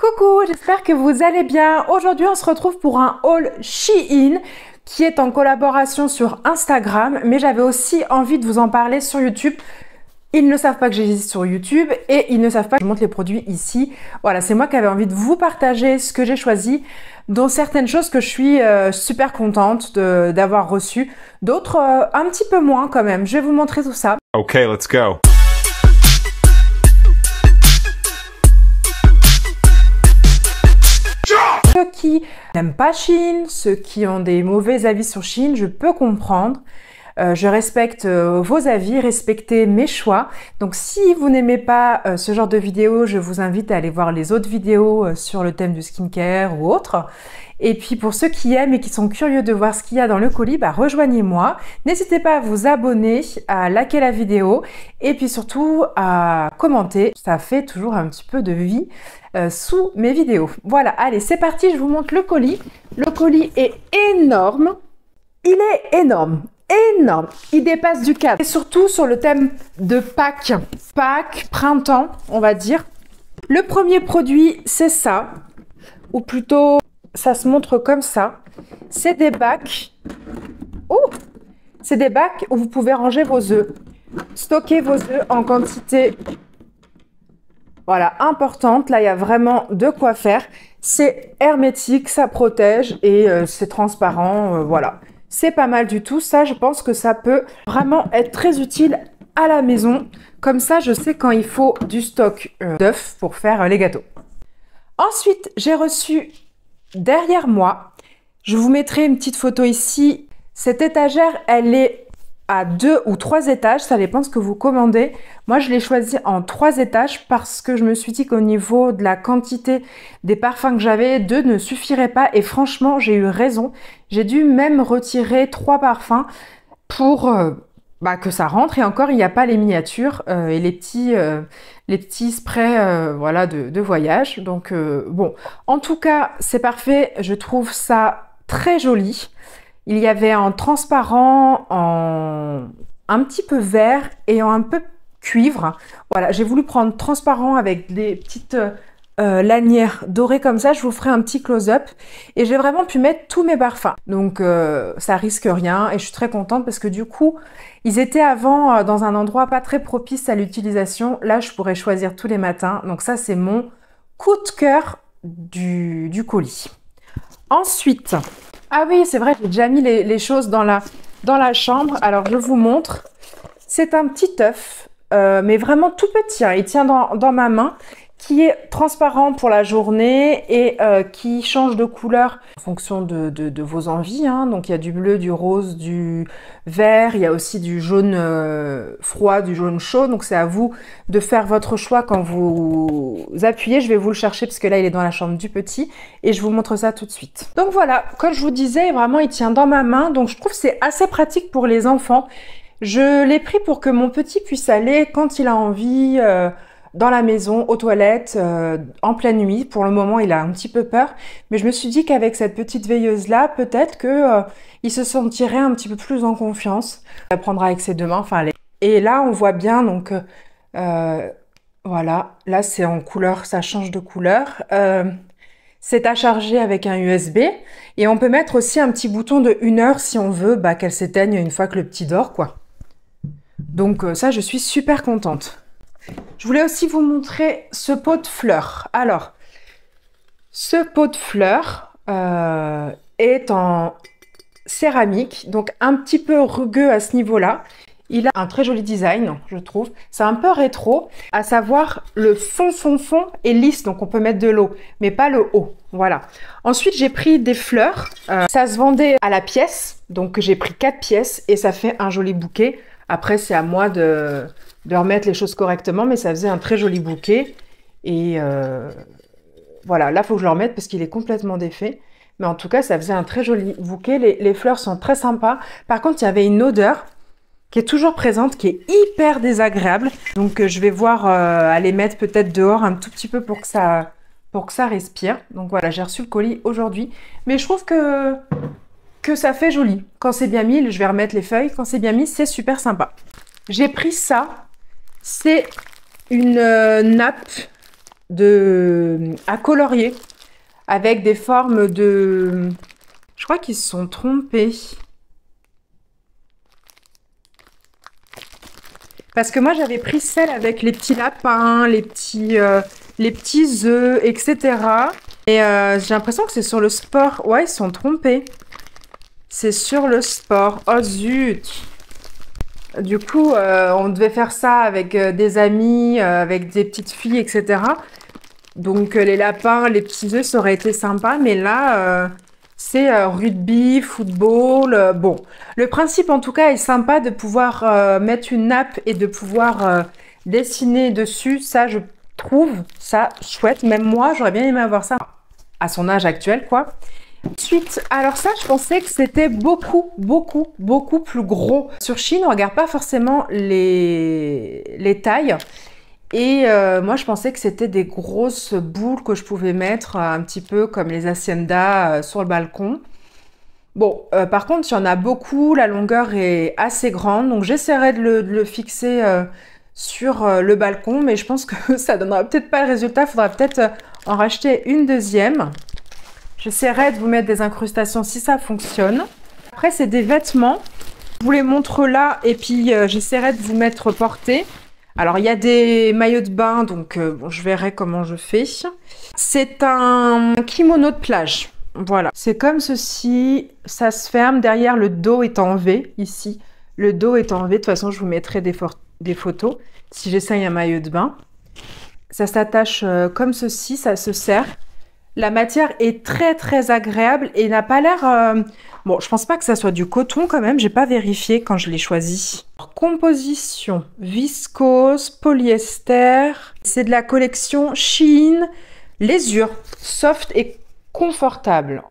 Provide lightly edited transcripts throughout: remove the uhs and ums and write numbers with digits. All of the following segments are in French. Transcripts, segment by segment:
Coucou, j'espère que vous allez bien. Aujourd'hui, on se retrouve pour un haul Shein qui est en collaboration sur Instagram, mais j'avais aussi envie de vous en parler sur YouTube. Ils ne savent pas que j'existe sur YouTube et ils ne savent pas que je montre les produits ici. Voilà, c'est moi qui avais envie de vous partager ce que j'ai choisi, dont certaines choses que je suis super contente d'avoir reçues, d'autres un petit peu moins quand même. Je vais vous montrer tout ça. Ok, let's go. Ceux qui n'aiment pas Shein, ceux qui ont des mauvais avis sur Shein, je peux comprendre. Je respecte vos avis, respectez mes choix. Donc si vous n'aimez pas ce genre de vidéos, je vous invite à aller voir les autres vidéos sur le thème du skincare ou autre. Et puis pour ceux qui aiment et qui sont curieux de voir ce qu'il y a dans le colis, rejoignez-moi. N'hésitez pas à vous abonner, à liker la vidéo et puis surtout à commenter. Ça fait toujours un petit peu de vie sous mes vidéos. Voilà, allez, c'est parti, je vous montre le colis. Le colis est énorme. Il est énorme. Énorme, il dépasse du cadre. Et surtout sur le thème de Pâques, printemps, on va dire. Le premier produit, c'est ça, ou plutôt, ça se montre comme ça. C'est des bacs. Oh, c'est des bacs où vous pouvez ranger vos œufs, stocker vos œufs en quantité, voilà, importante. Là, il y a vraiment de quoi faire. C'est hermétique, ça protège et c'est transparent, voilà. C'est pas mal du tout. Ça, je pense que ça peut vraiment être très utile à la maison. Comme ça, je sais quand il faut du stock d'œufs pour faire les gâteaux. Ensuite, j'ai reçu derrière moi, je vous mettrai une petite photo ici. Cette étagère, elle est à 2 ou 3 étages. Ça dépend ce que vous commandez. Moi, je l'ai choisi en 3 étages parce que je me suis dit qu'au niveau de la quantité des parfums que j'avais, 2 ne suffirait pas. Et franchement, j'ai eu raison. J'ai dû même retirer 3 parfums pour que ça rentre. Et encore, il n'y a pas les miniatures et les petits sprays voilà, de voyage. Donc, bon, en tout cas, c'est parfait. Je trouve ça très joli. Il y avait en transparent, en un petit peu vert et en un peu cuivre. Voilà, j'ai voulu prendre transparent avec des petites lanières dorées comme ça. Je vous ferai un petit close-up. Et j'ai vraiment pu mettre tous mes parfums. Donc, ça risque rien. Et je suis très contente parce que du coup, ils étaient avant dans un endroit pas très propice à l'utilisation. Là, je pourrais choisir tous les matins. Donc ça, c'est mon coup de cœur du colis. Ensuite... Ah oui, c'est vrai, j'ai déjà mis les choses dans la chambre. Alors, je vous montre. C'est un petit œuf, mais vraiment tout petit. Hein. Il tient dans ma main, qui est transparent pour la journée et qui change de couleur en fonction de vos envies. Hein. Donc, il y a du bleu, du rose, du vert. Il y a aussi du jaune froid, du jaune chaud. Donc, c'est à vous de faire votre choix quand vous appuyez. Je vais vous le chercher parce que là, il est dans la chambre du petit. Et je vous montre ça tout de suite. Donc, voilà. Comme je vous disais, vraiment, il tient dans ma main. Donc, je trouve que c'est assez pratique pour les enfants. Je l'ai pris pour que mon petit puisse aller quand il a envie... dans la maison, aux toilettes, en pleine nuit. Pour le moment, il a un petit peu peur. Mais je me suis dit qu'avec cette petite veilleuse-là, peut-être que il se sentirait un petit peu plus en confiance. Il la prendra avec ses deux mains. Enfin, et là, on voit bien, donc, voilà. Là, c'est en couleur, ça change de couleur. C'est à charger avec un USB. Et on peut mettre aussi un petit bouton de 1 heure si on veut qu'elle s'éteigne une fois que le petit dort, quoi. Donc, ça, je suis super contente. Je voulais aussi vous montrer ce pot de fleurs. Alors, ce pot de fleurs est en céramique, donc un petit peu rugueux à ce niveau-là. Il a un très joli design, je trouve. C'est un peu rétro, à savoir le fond est lisse, donc on peut mettre de l'eau, mais pas le haut. Voilà. Ensuite, j'ai pris des fleurs. Ça se vendait à la pièce, donc j'ai pris 4 pièces et ça fait un joli bouquet. Après, c'est à moi de remettre les choses correctement, mais ça faisait un très joli bouquet. Et voilà, là, il faut que je le remette parce qu'il est complètement défait. Mais en tout cas, ça faisait un très joli bouquet. Les fleurs sont très sympas. Par contre, il y avait une odeur qui est toujours présente, qui est hyper désagréable. Donc, je vais voir à les mettre peut-être dehors un tout petit peu pour que ça respire. Donc voilà, j'ai reçu le colis aujourd'hui. Mais je trouve que ça fait joli. Quand c'est bien mis, je vais remettre les feuilles. Quand c'est bien mis, c'est super sympa. J'ai pris ça. C'est une nappe à colorier avec des formes de... Je crois qu'ils se sont trompés. Parce que moi, j'avais pris celle avec les petits lapins, les petits œufs, etc. Et j'ai l'impression que c'est sur le sport. Ouais, ils se sont trompés. C'est sur le sport. Oh zut! Du coup, on devait faire ça avec des amis, avec des petites filles, etc. Donc, les lapins, les petits œufs, ça aurait été sympa. Mais là, c'est rugby, football. Bon, le principe, en tout cas, est sympa de pouvoir mettre une nappe et de pouvoir dessiner dessus. Ça, je trouve ça chouette. Même moi, j'aurais bien aimé avoir ça à son âge actuel, quoi. Ensuite, alors ça, je pensais que c'était beaucoup plus gros. Sur Shein, on regarde pas forcément les tailles. Et moi, je pensais que c'était des grosses boules que je pouvais mettre un petit peu comme les haciendas sur le balcon. Bon, par contre, il y en a beaucoup, la longueur est assez grande, donc j'essaierai de le fixer sur le balcon, mais je pense que ça donnera peut-être pas le résultat. Il faudra peut-être en racheter une deuxième. J'essaierai de vous mettre des incrustations si ça fonctionne. Après, c'est des vêtements. Je vous les montre là et puis j'essaierai de vous mettre portés. Alors, il y a des maillots de bain, donc bon, je verrai comment je fais. C'est un kimono de plage. Voilà. C'est comme ceci. Ça se ferme. Derrière, le dos est en V, ici. Le dos est en V. De toute façon, je vous mettrai des photos si j'essaye un maillot de bain. Ça s'attache comme ceci. Ça se serre. La matière est très agréable et n'a pas l'air... Bon, je pense pas que ça soit du coton quand même, j'ai pas vérifié quand je l'ai choisi. Composition, viscose, polyester, c'est de la collection Shein, Lésure, soft et confortable.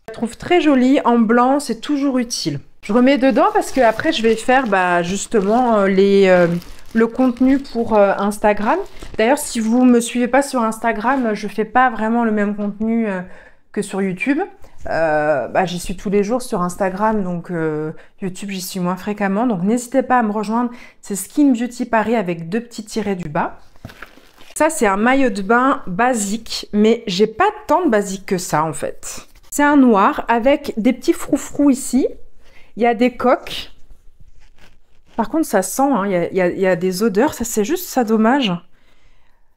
Je la trouve très jolie, en blanc, c'est toujours utile. Je remets dedans parce que après je vais faire justement le contenu pour Instagram. D'ailleurs, si vous ne me suivez pas sur Instagram, je ne fais pas vraiment le même contenu que sur YouTube. J'y suis tous les jours sur Instagram, donc YouTube, j'y suis moins fréquemment. Donc, n'hésitez pas à me rejoindre. C'est Skin Beauty Paris avec 2 petits tirets du bas. Ça, c'est un maillot de bain basique, mais j'ai pas tant de basique que ça, en fait. C'est un noir avec des petits froufrous ici. Il y a des coques. Par contre, ça sent, hein, il y a des odeurs, ça c'est juste ça dommage.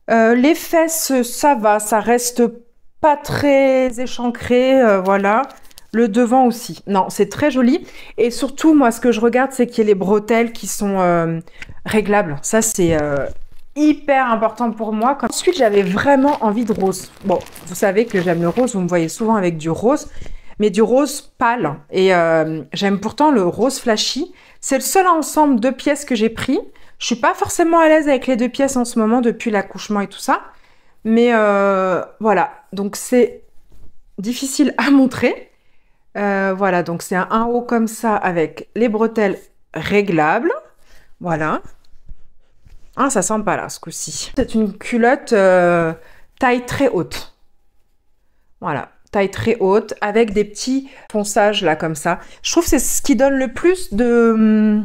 Les fesses, ça va, ça reste pas très échancré, voilà. Le devant aussi. Non, c'est très joli. Et surtout, moi, ce que je regarde, c'est qu'il y a les bretelles qui sont réglables. Ça, c'est hyper important pour moi. Ensuite, j'avais vraiment envie de rose. Bon, vous savez que j'aime le rose, vous me voyez souvent avec du rose, mais du rose pâle. Et j'aime pourtant le rose flashy. C'est le seul ensemble de pièces que j'ai pris. Je suis pas forcément à l'aise avec les 2 pièces en ce moment depuis l'accouchement et tout ça. Mais voilà, donc c'est difficile à montrer. Voilà, donc c'est un haut comme ça avec les bretelles réglables. Voilà. Ah, ça sent pas là, ce coup-ci. C'est une culotte taille très haute. Voilà. Taille très haute, avec des petits ponçages là comme ça. Je trouve que c'est ce qui donne le plus de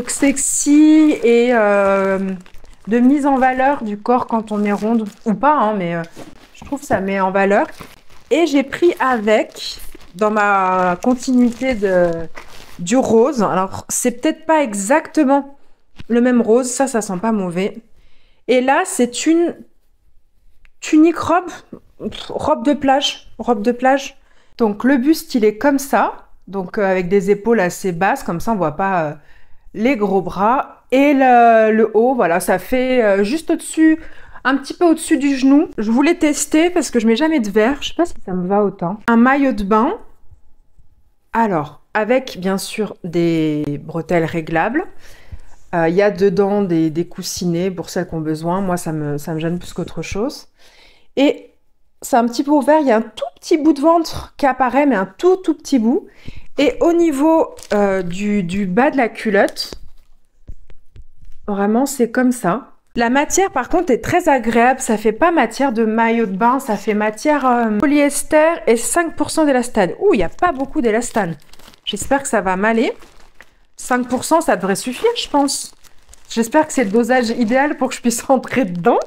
sexy et de mise en valeur du corps quand on est ronde ou pas, hein, mais je trouve que ça met en valeur. Et j'ai pris avec, dans ma continuité du rose, alors c'est peut-être pas exactement le même rose, ça sent pas mauvais. Et là, c'est une tunique robe de plage. Donc le buste, il est comme ça, donc avec des épaules assez basses, comme ça on voit pas les gros bras. Et le haut, voilà, ça fait juste au-dessus, un petit peu au-dessus du genou. Je voulais tester parce que je mets jamais de verre, je sais pas si ça me va autant. Un maillot de bain, alors avec bien sûr des bretelles réglables. Il y a dedans des coussinets pour celles qui ont besoin. Moi, ça me gêne plus qu'autre chose. Et c'est un petit peu ouvert. Il y a un tout petit bout de ventre qui apparaît, mais un tout petit bout. Et au niveau du bas de la culotte, vraiment, c'est comme ça. La matière, par contre, est très agréable. Ça fait pas matière de maillot de bain. Ça fait matière polyester et 5% d'élastane. Ouh, il n'y a pas beaucoup d'élastane. J'espère que ça va m'aller. 5%, ça devrait suffire, je pense. J'espère que c'est le dosage idéal pour que je puisse rentrer dedans.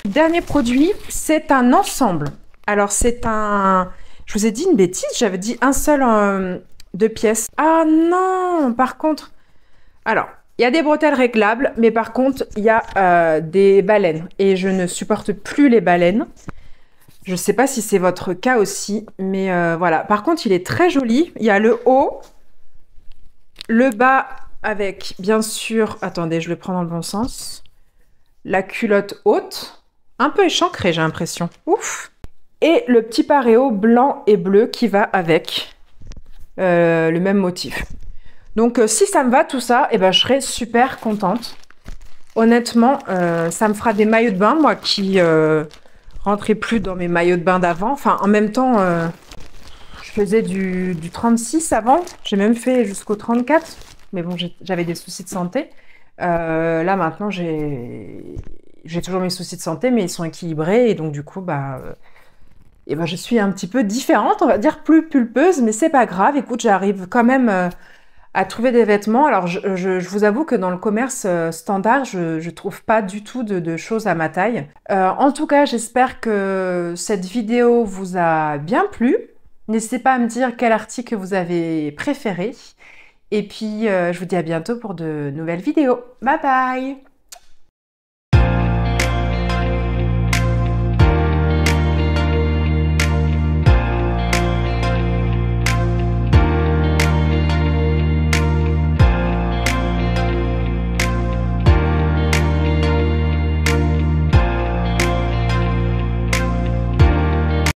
Dernier produit, c'est un ensemble. Alors c'est un... Je vous ai dit une bêtise, j'avais dit un seul de pièces. Ah non, par contre... Alors, il y a des bretelles réglables, mais par contre, il y a des baleines. Et je ne supporte plus les baleines. Je ne sais pas si c'est votre cas aussi, mais voilà. Par contre, il est très joli. Il y a le haut, le bas avec, bien sûr... Attendez, je le prends dans le bon sens. La culotte haute. Un peu échancrée, j'ai l'impression. Ouf! Et le petit paréo blanc et bleu qui va avec le même motif. Donc, si ça me va tout ça, eh ben, je serai super contente. Honnêtement, ça me fera des maillots de bain, moi qui rentrais plus dans mes maillots de bain d'avant. Enfin, en même temps, je faisais du 36 avant. J'ai même fait jusqu'au 34. Mais bon, j'avais des soucis de santé. Là, maintenant, j'ai toujours mes soucis de santé, mais ils sont équilibrés. Et donc, du coup, et ben, je suis un petit peu différente, on va dire plus pulpeuse, mais c'est pas grave. Écoute, j'arrive quand même à trouver des vêtements. Alors, je vous avoue que dans le commerce standard, je trouve pas du tout de choses à ma taille. En tout cas, j'espère que cette vidéo vous a bien plu. N'hésitez pas à me dire quel article vous avez préféré. Et puis, je vous dis à bientôt pour de nouvelles vidéos. Bye bye!